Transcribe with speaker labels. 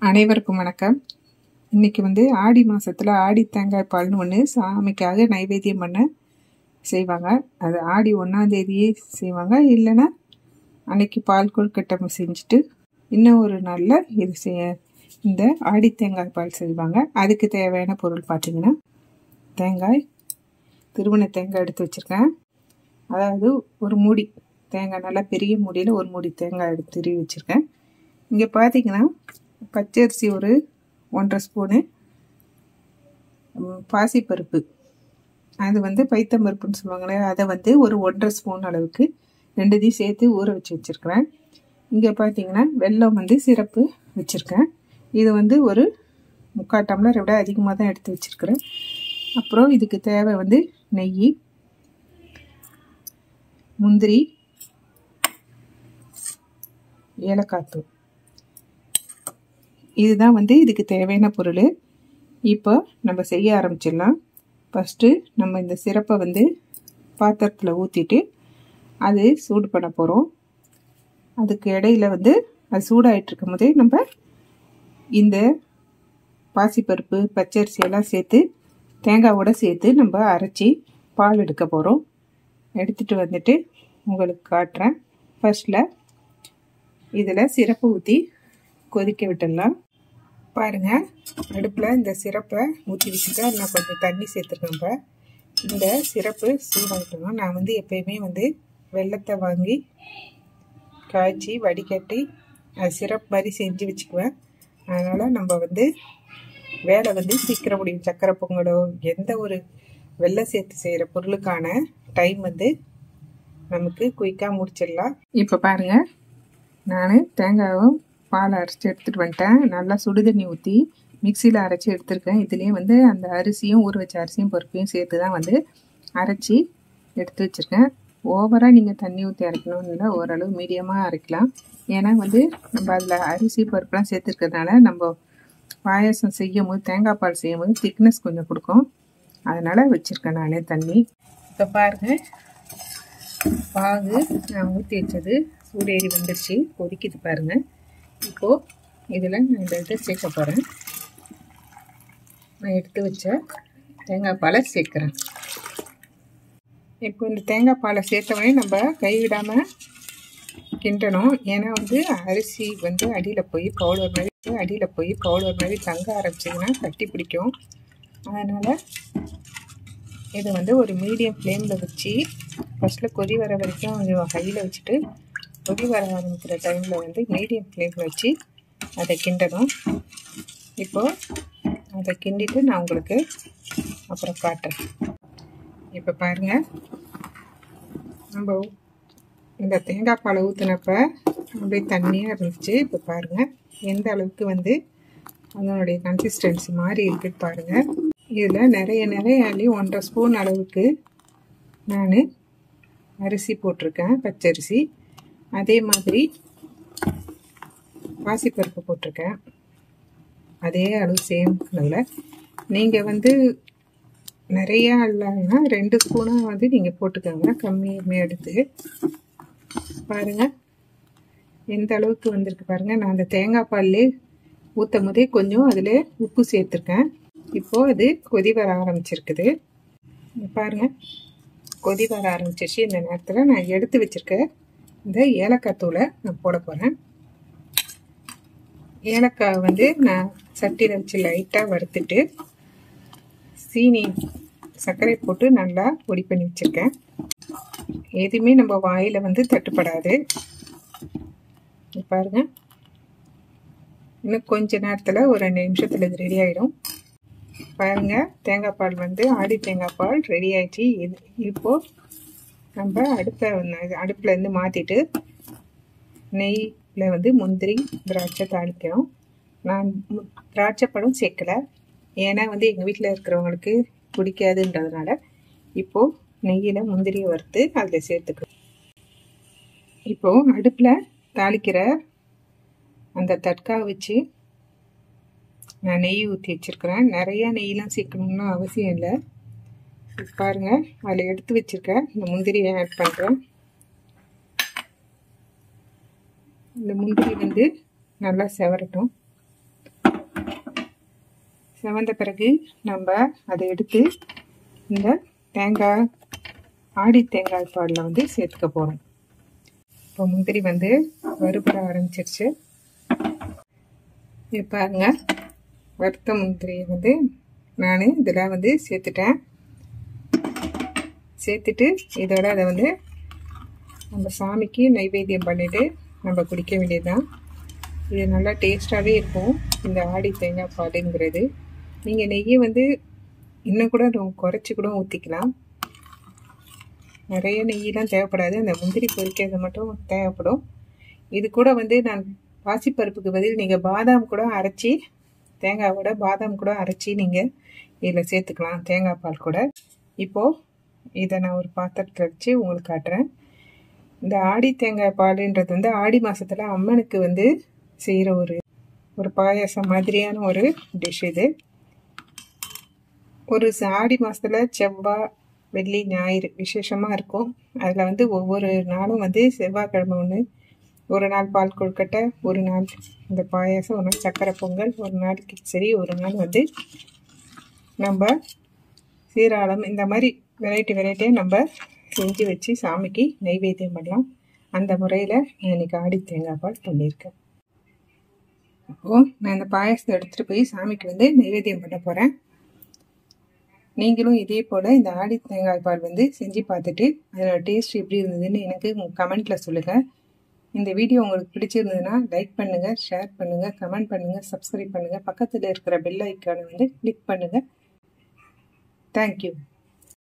Speaker 1: அனைவருக்கும் வணக்கம். இன்னைக்கு ஆடி மாதத்தில் ஆடி தேங்காய் பால்னு ஒன்று சாமிக்காக நைவேத்தியம் பண்ண செய்வாங்க. அது ஆடி 1ஆம் தேதியே செய்வாங்க. இல்லைன்னா அன்னைக்கு பால் கொழுக்கட்டை செஞ்சுட்டு இன்னும் ஒரு நாளில் இந்த ஆடி தேங்காய் பால் செய்வாங்க. அதுக்கு தேவையான பொருள் பார்த்திங்கன்னா, திருவண்ண தேங்காய் எடுத்து வச்சுருக்கேன். அதாவது ஒரு மூடி தேங்காய், நல்லா பெரிய மூடியில் ஒரு மூடி தேங்காய் எடுத்து திருவி வச்சுருக்கேன். இங்கே பார்த்திங்கன்னா பச்சரிசி ஒரு 1½ ஸ்பூனு, பாசிப்பருப்பு அது பைத்தம்பருப்புன்னு சொல்லுவாங்களே, அதை ஒரு 1½ ஸ்பூன் அளவுக்கு ரெண்டுத்தையும் சேர்த்து ஊற வச்சு வச்சுருக்கிறேன். இங்கே பார்த்தீங்கன்னா வெல்லம் சிரப்பு வச்சுருக்கேன். இது ஒரு 3/4 டம்ளர் விட அதிகமாக தான் எடுத்து வச்சுருக்கிறேன். அப்புறம் இதுக்கு தேவை நெய், முந்திரி, ஏலக்காய் தூள். இதுதான் இதுக்கு தேவையான பொருள். இப்போ நம்ம செய்ய ஆரம்பிச்சிடலாம். ஃபஸ்ட்டு நம்ம இந்த சிரப்பை பாத்திரத்தில் ஊற்றிட்டு அது சூடு பண்ண போகிறோம். அதுக்கு இடையில அது சூடாகிட்டு இருக்கும் போதே நம்ம இந்த பாசிப்பருப்பு, பச்சரிசி எல்லாம் சேர்த்து தேங்காவோடு சேர்த்து நம்ம அரைச்சி பால் எடுக்க போகிறோம். எடுத்துகிட்டு உங்களுக்கு காட்டுறேன். ஃபர்ஸ்டில் இதில் சிரப்பு ஊற்றி கொதிக்க விட்டுடலாம். பாருங்கள், அடுப்பில் இந்த சிரப்பை ஊற்றி வச்சுட்டு நான் கொஞ்சம் தண்ணி சேர்த்துருக்கேன். இப்போ இந்த சிரப்பு சூடாகிட்டோம். நான் எப்பயுமே வெல்லத்தை வாங்கி காய்ச்சி வடிகட்டி அது சிரப் மாதிரி செஞ்சு வச்சுக்குவேன். அதனால் நம்ம வேலை சீக்கிரம் முடியும். சக்கரை பொங்கலோ எந்த ஒரு வெல்லம் சேர்த்து செய்கிற பொருளுக்கான டைம் நமக்கு குயிக்காக முடிச்சிடலாம். இப்போ பாருங்கள், நான் தேங்காயும் பால் அரைச்சி எடுத்துகிட்டு வந்துட்டேன். நல்லா சுடுதண்ணி ஊற்றி மிக்சியில் அரைச்சி எடுத்துருக்கேன். இதுலேயே அந்த அரிசியும், ஊற வச்ச அரிசியும் பருப்பையும் சேர்த்து தான் அரைச்சி எடுத்து வச்சுருக்கேன். ஓவராக நீங்கள் தண்ணி ஊற்றி அரைக்கணும்னு இல்லை, ஓரளவு மீடியமாக அரைக்கலாம். ஏன்னா நம்ம அதில் அரிசி பருப்புலாம் சேர்த்துருக்கிறதுனால நம்ம பாயசம் செய்யும் போது, தேங்காய் பால் செய்யும் போது திக்னஸ் கொஞ்சம் கொடுக்கும். அதனால் வச்சுருக்கேன் நானே தண்ணி. இப்போ பாருங்கள், பாகு நான் ஊற்றி வச்சது சூடேறி வந்துருச்சு, கொதிக்குது பாருங்கள். இப்போது இதில் நான் இந்த இதை சேர்க்க போகிறேன். நான் எடுத்து வச்ச தேங்காய் பாலை சேர்க்குறேன். இப்போ இந்த தேங்காய் பாலை சேர்த்தவொடனே நம்ம கைவிடாமல் கிண்டணும். ஏன்னா அரிசி அடியில் போய் பவுடர் மாதிரி தங்க ஆரம்பிச்சிங்கன்னா கட்டி பிடிக்கும். அதனால் இது ஒரு மீடியம் ஃப்ளேமில் வச்சு ஃபஸ்ட்டில் கொதி வர வரைக்கும் கொஞ்சம் ஹையில் வச்சுட்டு, கொதி வர ஆரம்பிக்கிற டைமில் மீடியம் ஃப்ளேமில் வச்சு அதை கிண்டணும். இப்போது அதை கிண்டிட்டு நான் உங்களுக்கு அப்புறம் காட்டுறேன். இப்போ பாருங்கள், நம்ம இந்த தேங்காய் பாலை ஊற்றினப்ப அப்படியே தண்ணியாக இருந்துச்சு. இப்போ பாருங்கள் எந்த அளவுக்கு அதனுடைய கன்சிஸ்டன்சி மாதிரி இருக்குது பாருங்கள். இதில் நிறைய அள்ளி 1½ ஸ்பூன் அளவுக்கு நான் அரிசி போட்டிருக்கேன், பச்சரிசி. அதே மாதிரி பாசிப்பருப்பு போட்டிருக்கேன், அதே அளவு சேம் அளவில். நீங்கள் நிறையா இல்லைன்னா 2 ஸ்பூனாக நீங்கள் போட்டுக்கோங்க, கம்மியாக எடுத்து. பாருங்கள் எந்த அளவுக்கு வந்திருக்கு பாருங்கள். நான் அந்த தேங்காய் பால்லே ஊற்றும் போதே கொஞ்சம் அதில் உப்பு சேர்த்துருக்கேன். இப்போது அது கொதி வர ஆரம்பிச்சிருக்குது பாருங்கள். கொதி வர ஆரம்பிச்சிருச்சு. இந்த நேரத்தில் நான் எடுத்து வச்சுருக்க இந்த ஏலக்காய் தூளை நான் போட போகிறேன். ஏலக்காய் நான் சட்டியில் வச்சு லைட்டாக வறுத்துட்டு சர்க்கரை போட்டு நல்லா பொடி பண்ணி வச்சுருக்கேன். எதுவுமே நம்ம வாயில் தட்டுப்படாது. பாருங்கள், இன்னும் கொஞ்ச நேரத்தில் ஒரு 2 நிமிஷத்தில் இது ரெடி ஆகிடும். பாருங்கள், தேங்காய் பால் ஆடி தேங்காய் பால் ரெடி ஆகிடுச்சு. இப்போது நம்ம அடுப்பில் மாற்றிட்டு நெய்யில் முந்திரி, திராட்சை தாளிக்கிறோம். நான் திராட்சை பழம் சேர்க்கலை, ஏன்னா எங்கள் வீட்டில் இருக்கிறவங்களுக்கு பிடிக்காதுன்றதுனால. இப்போது நெய்யில் முந்திரியை வறுத்து அதில் சேர்த்துக்கிறோம். இப்போது அடுப்பில் தாளிக்கிற அந்த தட்காவை வச்சு நான் நெய் ஊற்றி வச்சுருக்கிறேன். நிறையா நெய்லாம் சேர்க்கணும்னு அவசியம் இல்லை. பாருங்கள், அதில் எடுத்து வச்சுருக்கேன் இந்த முந்திரியை ஆட் பண்ணுறேன். இந்த முந்திரி நல்லா செவரட்டும். செவந்த பிறகு நம்ம அதை எடுத்து இந்த தேங்காய் ஆடி தேங்காய் பாலில் வந்து சேர்த்துக்க போகிறோம். இப்போ முந்திரி வந்து வறுபட ஆரம்பிச்சிருச்சு. பாருங்க, வறுத்த முந்திரியை வந்து நான் இதில் வந்து சேர்த்துட்டேன். சேர்த்துட்டு இதோட அதை வந்து நம்ம சாமிக்கு நைவேத்தியம் பண்ணிவிட்டு நம்ம குடிக்க வேண்டியதுதான். இது நல்லா டேஸ்ட்டாகவே இருக்கும் இந்த ஆடி தேங்காய் பாலுங்கிறது. நீங்கள் நெய்யை வந்து இன்னும் கூட குறைச்சி கூட ஊற்றிக்கலாம். நிறைய நெய்யெலாம் தேவைப்படாது, அந்த முந்திரி பொரிக்கிறது மட்டும் தேவைப்படும். இது கூட வந்து நான் பாசிப்பருப்புக்கு பதில் நீங்கள் பாதாம் கூட அரைச்சி, தேங்காவோட பாதாம் கூட அரைச்சி நீங்கள் இதில் சேர்த்துக்கலாம் தேங்காய் பால் கூட. இப்போது இதை நான் ஒரு பாத்திரத்தில் வச்சு உங்களுக்கு காட்டுறேன். இந்த ஆடி தேங்காய் பாலுன்றது வந்து ஆடி மாதத்தில் அம்மனுக்கு வந்து செய்கிற ஒரு பாயாசம் மாதிரியான ஒரு டிஷ். இது ஒரு ஆடி மாதத்தில் செவ்வாய், வெள்ளி, ஞாயிறு விசேஷமாக இருக்கும். அதில் வந்து ஒவ்வொரு நாளும் வந்து செவ்வாய்க்கிழமை ஒன்று, ஒரு நாள் பால் கொழுக்கட்டை, ஒரு நாள் இந்த பாயாசம், ஒரு நாள் சக்கரை பொங்கல், ஒரு நாள் கிச்சடி, ஒரு நாள் வந்து நம்ம சீராளம், இந்த மாதிரி வெரைட்டியாக நம்ம செஞ்சு வச்சு சாமிக்கு நைவேத்தியம் பண்ணலாம். அந்த முறையில் நான் இன்றைக்கி ஆடி தேங்காய் பால் பண்ணியிருக்கேன். இப்போது நான் இந்த பாயாசத்தை எடுத்துகிட்டு போய் சாமிக்கு வந்து நைவேத்தியம் பண்ண போகிறேன். நீங்களும் இதே போல் இந்த ஆடி தேங்காய் பால் வந்து செஞ்சு பார்த்துட்டு அதோட டேஸ்ட் எப்படி இருந்ததுன்னு எனக்கு கமெண்ட்டில் சொல்லுங்கள். இந்த வீடியோ உங்களுக்கு பிடிச்சிருந்ததுன்னா லைக் பண்ணுங்கள், ஷேர் பண்ணுங்கள், கமெண்ட் பண்ணுங்கள், சப்ஸ்கிரைப் பண்ணுங்கள். பக்கத்தில் இருக்கிற பெல் ஐக்கானை வந்து கிளிக் பண்ணுங்கள். தேங்க்யூ.